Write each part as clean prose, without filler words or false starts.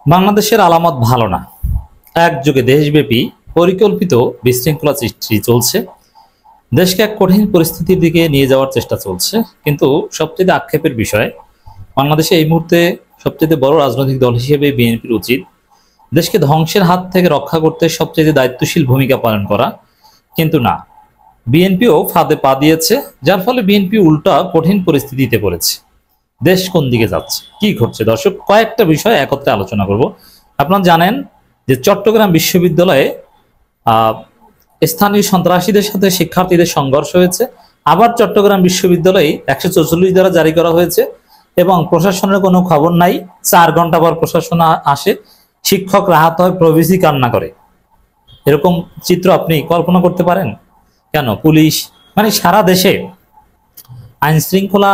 বাংলাদেশের আলামত ভালো না। একযোগে দেশব্যাপী পরিকল্পিত বিশৃঙ্খলা সৃষ্টি চলছে। দেশকে এক কঠিন পরিস্থিতির দিকে নিয়ে যাওয়ার চেষ্টা চলছে। কিন্তু সবচেয়ে আক্ষেপের বিষয়, বাংলাদেশে এই মুহূর্তে সবচেয়ে বড় রাজনৈতিক দল হিসেবে বিএনপির উচিত দেশকে ধ্বংসের হাত থেকে রক্ষা করতে সবচেয়ে দায়িত্বশীল ভূমিকা পালন করা। কিন্তু না, বিএনপিও ফাঁদে পা দিয়েছে, যার ফলে বিএনপি উল্টা কঠিন পরিস্থিতিতে পড়েছে। দেশ কোন দিকে যাচ্ছে, কি ঘটছে? দর্শক, কয়েকটা বিষয় একত্রে আলোচনা করব। আপনারা জানেন যে চট্টগ্রাম বিশ্ববিদ্যালয়ে স্থানীয় সন্ত্রাসীদের সাথে শিক্ষার্থীদের সংঘর্ষ হয়েছে। আবার চট্টগ্রাম বিশ্ববিদ্যালয়ে 144 ধারা জারি করা হয়েছে এবং প্রশাসনের কোনো খবর নাই। 4 ঘন্টা পর প্রশাসন আসে, শিক্ষক আহত হয়, প্রভৃতি কান্না করে। এরকম চিত্র আপনি কল্পনা করতে পারেন? কেন পুলিশ, মানে সারা দেশে আইন শৃঙ্খলা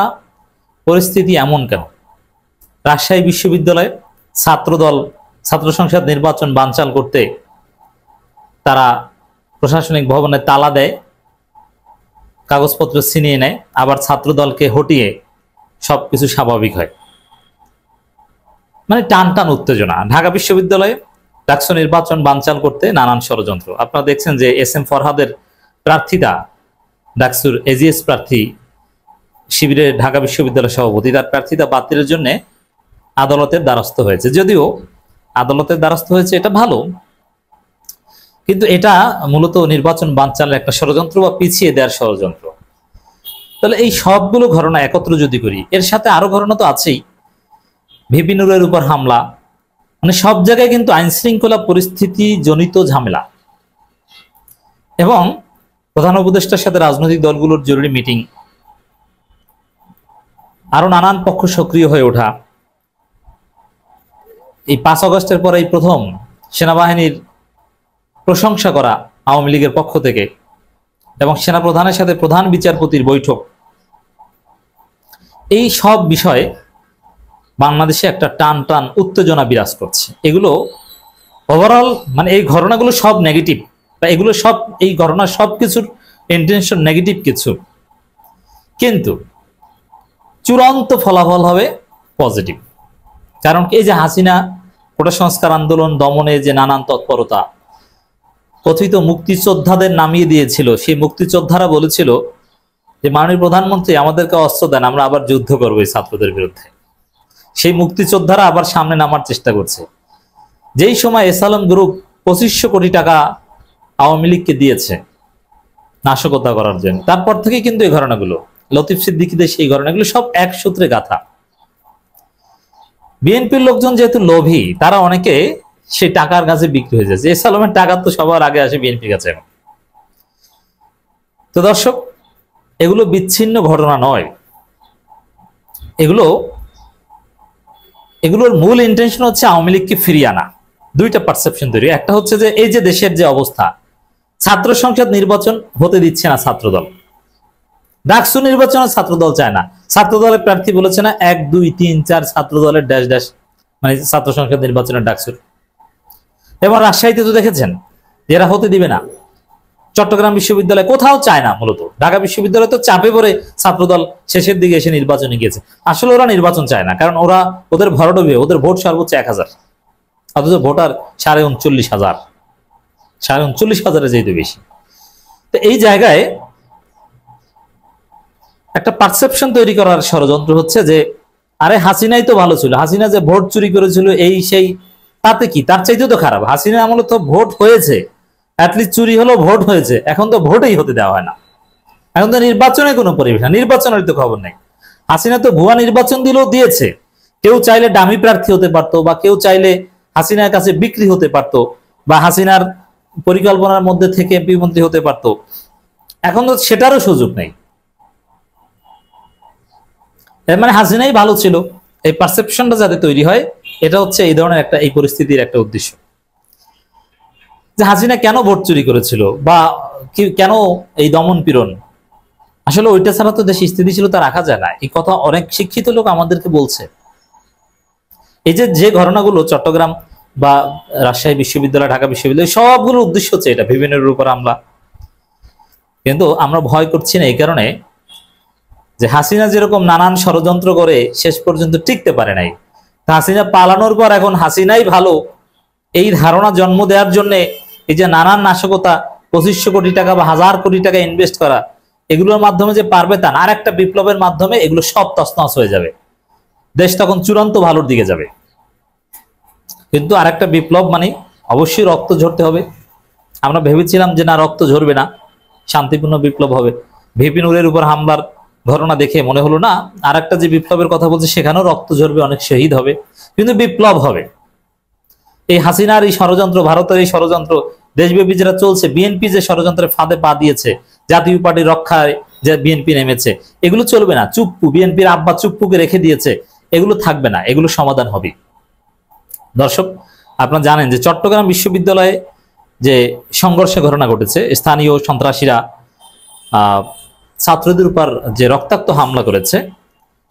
পরিস্থিতি এমন কেন? রাজশাহী বিশ্ববিদ্যালয়ে ছাত্রদল ছাত্র সংসদ নির্বাচন বানচাল করতে তারা প্রশাসনিক ভবনে তালা দেয়, কাগজপত্র ছিনিয়ে নেয়, আবার ছাত্রদলকে হটিয়ে সবকিছু স্বাভাবিক হয়। মানে টান টান উত্তেজনা। ঢাকা বিশ্ববিদ্যালয়ে ডাকসু নির্বাচন বানচাল করতে নানান ষড়যন্ত্র। আপনারা দেখছেন যে SM ফরহাদের প্রার্থিতা, ডাকসুর AGS প্রার্থী, শিবিরের ঢাকা বিশ্ববিদ্যালয় সভাপতি, তার প্রার্থিতা বাতিলের জন্য আদালতের দ্বারস্থ হয়েছে। যদিও আদালতের দ্বারস্থ হয়েছে, এটা ভালো, কিন্তু এটা মূলত নির্বাচন বানচালের একটা ষড়যন্ত্র বা পিছিয়ে দেওয়ার ষড়যন্ত্র। তাহলে এই সবগুলো ঘটনা একত্র যদি করি, এর সাথে আরো ঘটনা তো আছেই। ভিপি নুরের উপর হামলা, মানে সব জায়গায় কিন্তু আইন শৃঙ্খলা পরিস্থিতি জনিত ঝামেলা। এবং প্রধান উপদেষ্টার সাথে রাজনৈতিক দলগুলোর জরুরি মিটিং, আরো নানান পক্ষ সক্রিয় হয়ে ওঠা। এই 5 আগস্টের পরে এই প্রথম সেনাবাহিনীর প্রশংসা করা আওয়ামী লীগের পক্ষ থেকে, এবং সেনাপ্রধানের সাথে প্রধান বিচারপতির বৈঠক। এই সব বিষয়ে বাংলাদেশে একটা টান টান উত্তেজনা বিরাজ করছে। এগুলো ওভারঅল, মানে এই ঘটনাগুলো সব নেগেটিভ, বা এগুলো সব, এই ঘটনা সব কিছুর ইন্টেনশন নেগেটিভ কিছু, কিন্তু চূড়ান্ত ফলাফল হবে পজিটিভ। কারণ এই যে হাসিনা কোটা সংস্কার আন্দোলন দমনে যে নানান তৎপরতা, কথিত মুক্তিযোদ্ধাদের নামিয়ে দিয়েছিল। সেই মুক্তিযোদ্ধারা বলেছিল যে মাননীয় প্রধানমন্ত্রী আমাদেরকে অস্ত্র দেন, আমরা আবার যুদ্ধ করবো এই ছাত্রদের বিরুদ্ধে। সেই মুক্তিযোদ্ধারা আবার সামনে নামার চেষ্টা করছে। যেই সময় এসালাম গ্রুপ 2500 কোটি টাকা আওয়ামী লীগকে দিয়েছে নাশকতা করার জন্য, তারপর থেকে কিন্তু এই ঘটনাগুলো, লতিফ সিদ্দিকীদের সেই ঘটনাগুলো সব এক সূত্রে গাথা। বিএনপির লোকজন যেহেতু লোভী, তারা অনেকে সেই টাকার কাছে বিক্রি হয়ে যাচ্ছে। এসালামের টাকা তো সবার আগে আসে বিএনপির কাছে। তো দর্শক, এগুলো বিচ্ছিন্ন ঘটনা নয়, এগুলোর মূল ইন্টেনশন হচ্ছে আওয়ামী লীগকে ফিরিয়ে আনা। দুইটা পারসেপশন তৈরি। একটা হচ্ছে যে এই যে দেশের যে অবস্থা, ছাত্র সংসদ নির্বাচন হতে দিচ্ছে না ছাত্রদল, ডাকসু নির্বাচনে ছাত্রদল চায় না, ছাত্রদলের প্রার্থী বলেছে না 1 2 3 4 ছাত্রদলের ড্যাশ ড্যাশ, মানে ছাত্র সংসদ নির্বাচনের ডাকসুর। এবং রাজশাহীতে তো দেখেছেন এরা হতে দিবে না। চট্টগ্রাম বিশ্ববিদ্যালয় কোথাও চায় না। মূলত ঢাকা বিশ্ববিদ্যালয় তো চাপে পড়ে ছাত্রদল শেষের দিকে এসে নির্বাচনে গিয়েছে। আসলে ওরা নির্বাচন চায় না, কারণ ওদের ভরডুবে, ওদের ভোট সর্বোচ্চ 1000, অথচ ভোটার 39,500, 39,500 যেহেতু বেশি। তো এই জায়গায় একটা পারসেপশন তৈরি করার ষড়যন্ত্র হচ্ছে যে আরে হাসিনাই তো ভালো ছিল, হাসিনা যে ভোট চুরি করেছিল এই সেই, তাতে কি, তার চাইতেও তো খারাপ। হাসিনা আমলে তো ভোট হয়েছে, অ্যাটলিস্ট চুরি হলো, ভোট হয়েছে। এখন তো ভোটেই হতে দেওয়া হয় না, এখন তো নির্বাচনের কোনো পরিবেশ না, নির্বাচনের তো খবর নেই। হাসিনা তো ভুয়া নির্বাচন দিলেও দিয়েছে। কেউ চাইলে ডামি প্রার্থী হতে পারতো, বা কেউ চাইলে হাসিনার কাছে বিক্রি হতে পারতো, বা হাসিনার পরিকল্পনার মধ্যে থেকে এমপি মন্ত্রী হতে পারতো। এখন তো সেটারও সুযোগ নেই। এর মানে হাসিনাই ভালো ছিল, এই পারসেপশনটা যাতে তৈরি হয়, এটা হচ্ছে এই ধরনের একটা, এই পরিস্থিতির একটা উদ্দেশ্য। যে হাসিনা কেন ভোট চুরি করেছিল, বা কেন এই দমন পীড়ন, আসলে ওইটা ছাড়া তো দেশ স্থিতিশীলতা রাখা যায় না। এই কথা অনেক শিক্ষিত লোক আমাদেরকে বলছে। এই যে ঘটনাগুলো চট্টগ্রাম বা রাজশাহী বিশ্ববিদ্যালয়, ঢাকা বিশ্ববিদ্যালয়, সবগুলোর উদ্দেশ্য হচ্ছে এটা, বিভিন্ন উপর হামলা। কিন্তু আমরা ভয় করছি না এই কারণে যে হাসিনা যেরকম নানান ষড়যন্ত্র করে শেষ পর্যন্ত টিকতে পারে নাই, হাসিনা পালানোর পর এখন হাসিনাই ভালো, এই ধারণা জন্ম দেওয়ার জন্য এই যে নানান নাশকতা, 2500 কোটি টাকা বা 1000 কোটি টাকা ইনভেস্ট করা, এগুলোর মাধ্যমে যে পারবে তা না। আর একটা বিপ্লবের মাধ্যমে এগুলো সব তছনছ হয়ে যাবে, দেশ তখন চূড়ান্ত ভালোর দিকে যাবে। কিন্তু আরেকটা বিপ্লব মানে অবশ্যই রক্ত ঝরতে হবে। আমরা ভেবেছিলাম যে না, রক্ত ঝরবে না, শান্তিপূর্ণ বিপ্লব হবে। ভিপি নুরের উপর হামলার ঘটনা দেখে মনে হলো না, আরেকটা যে বিপ্লবের কথা বলছে সেখানেও রক্ত ঝরবে, অনেক শহীদ হবে, কিন্তু বিপ্লব হবে। এই হাসিনার এই ষড়যন্ত্র, ভারতের এই ষড়যন্ত্র দেশব্যাপী যেটা চলছে, বিএনপি যে ষড়যন্ত্রের ফাঁদে পা দিয়েছে, জাতীয় পার্টি রক্ষায় যে বিএনপি নেমেছে, এগুলো চলবে না। চুপ্পু, বিএনপির আব্বা চুপ্পুকে রেখে দিয়েছে, এগুলো থাকবে না, এগুলো সমাধান হবে। দর্শক, আপনারা জানেন যে চট্টগ্রাম বিশ্ববিদ্যালয়ে যে সংঘর্ষের ঘটনা ঘটেছে, স্থানীয় সন্ত্রাসীরা ছাত্রদের উপর যে রক্তাক্ত হামলা করেছে,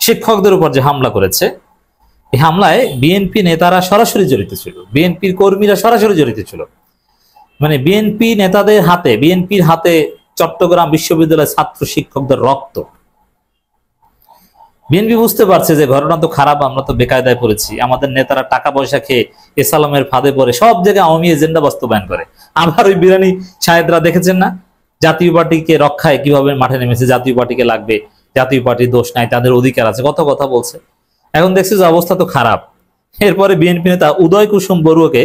শিক্ষকদের উপর যে হামলা করেছে, এই হামলায় বিএনপি নেতারা সরাসরি জড়িত ছিল, বিএনপির কর্মীরা সরাসরি জড়িত ছিল। মানে বিএনপি নেতাদের হাতে, বিএনপির হাতে চট্টগ্রাম বিশ্ববিদ্যালয়ের ছাত্র শিক্ষকদের রক্ত। বিএনপি বুঝতে পারছে যে ঘটনা তো খারাপ, আমরা তো বেকায়দায় পড়েছি, আমাদের নেতারা টাকা পয়সা খেয়ে এসালামের ফাঁদে পড়ে সব জায়গায় আওয়ামী এজেন্ডা বাস্তবায়ন করে। আবার ওই বিরানি সাহেদরা দেখেছেন না, জাতীয় পার্টিকে রক্ষায় কিভাবে মাঠে নেমেছে, জাতীয় পার্টিকে লাগবে, জাতীয় পার্টির দোষ নাই, তাদের অধিকার আছে, কত কথা বলছে। এখন দেখছি যে অবস্থা তো খারাপ। এরপরে বিএনপি নেতা উদয় কুসুম বড়ুয়াকে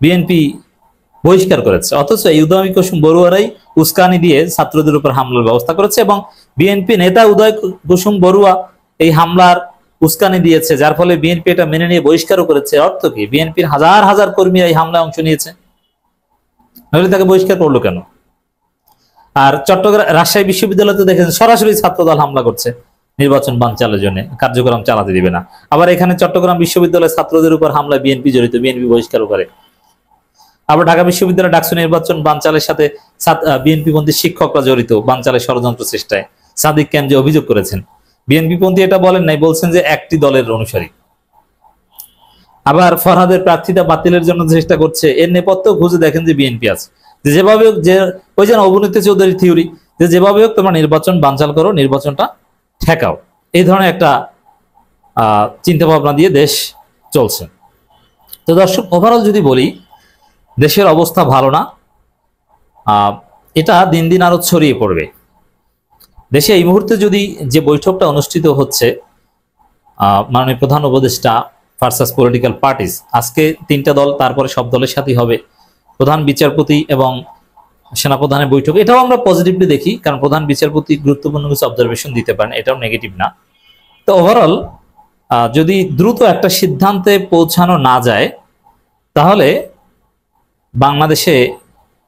বিএনপি বহিষ্কার করেছে, অথচ এই উদয় কুসুম বড়ুয়ারাই উস্কানি দিয়ে ছাত্রদের উপর হামলার ব্যবস্থা করেছে, এবং বিএনপি নেতা উদয় কুসুম বড়ুয়া এই হামলার উস্কানি দিয়েছে, যার ফলে বিএনপি এটা মেনে নিয়ে বহিষ্কারও করেছে। অর্থ কি? বিএনপির হাজার হাজার কর্মী এই হামলায় অংশ নিয়েছে, নইলে তাকে বহিষ্কার করলো কেন? আর চট্টগ্রাম, রাজশাহী বিশ্ববিদ্যালয়তে দেখেন সরাসরি ছাত্রদল হামলা করছে, নির্বাচন বানচালের জন্য, কার্যক্রম চালাতে দিবে না। আবার এখানে চট্টগ্রাম বিশ্ববিদ্যালয়ের ছাত্রদের উপর হামলায় বিএনপি জড়িত, বিএনপি বহিষ্কারও করে। আবার ঢাকা বিশ্ববিদ্যালয় ডাকসু নির্বাচন বানচালের সাথে বিএনপি পন্থী শিক্ষকরা জড়িত, বানচালের ষড়যন্ত্র চেষ্টায় সাদিক ক্যাম যে অভিযোগ করেছেন। বিএনপি পন্থী এটা বলেন নাই, বলছেন যে একটি দলের অনুসারী। আবার ফরহাদের প্রার্থিতা বাতিলের জন্য চেষ্টা করছে, এর নেপথ্য খুঁজে দেখেন যে বিএনপি আছে। যে যেভাবে হোক, যে ওই যেন অবনীতি চৌধুরীর থিওরি, যে যেভাবে হোক তোমরা নির্বাচন বানচাল করো, নির্বাচনটা ঠেকাও, এই ধরনের একটা চিন্তা ভাবনা দিয়ে দেশ চলছে। তো দর্শক, ওভারঅল যদি বলি, দেশের অবস্থা ভালো না, এটা দিন দিন আরো ছড়িয়ে পড়বে। দেশে এই মুহূর্তে যদি যে বৈঠকটা অনুষ্ঠিত হচ্ছে, মাননীয় প্রধান উপদেষ্টা ভার্সাস পলিটিক্যাল পার্টিস, আজকে 3টা দল, তারপরে সব দলের সাথেই হবে, প্রধান বিচারপতি এবং সেনাপ্রধানের বৈঠক, এটাও আমরা পজিটিভলি দেখি, কারণ প্রধান বিচারপতি গুরুত্বপূর্ণ কিছু অবজারভেশন দিতে পারেন, এটাও নেগেটিভ না। তো ওভারঅল যদি দ্রুত একটা সিদ্ধান্তে পৌঁছানো না যায়, তাহলে বাংলাদেশে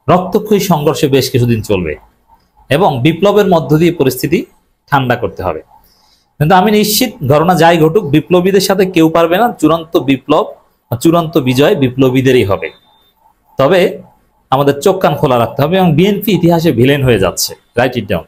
রক্তক্ষয়ী সংঘর্ষে বেশ কিছুদিন চলবে, এবং বিপ্লবের মধ্য দিয়ে পরিস্থিতি ঠান্ডা করতে হবে। কিন্তু আমি নিশ্চিত, ঘটনা যাই ঘটুক, বিপ্লবীদের সাথে কেউ পারবে না। চূড়ান্ত বিপ্লব, চূড়ান্ত বিজয় বিপ্লবীদেরই হবে। তবে আমাদের চোখ কান খোলা রাখতে হবে, এবং বিএনপি ইতিহাসে ভিলেন হয়ে যাচ্ছে, রাইট ইট ডাউন।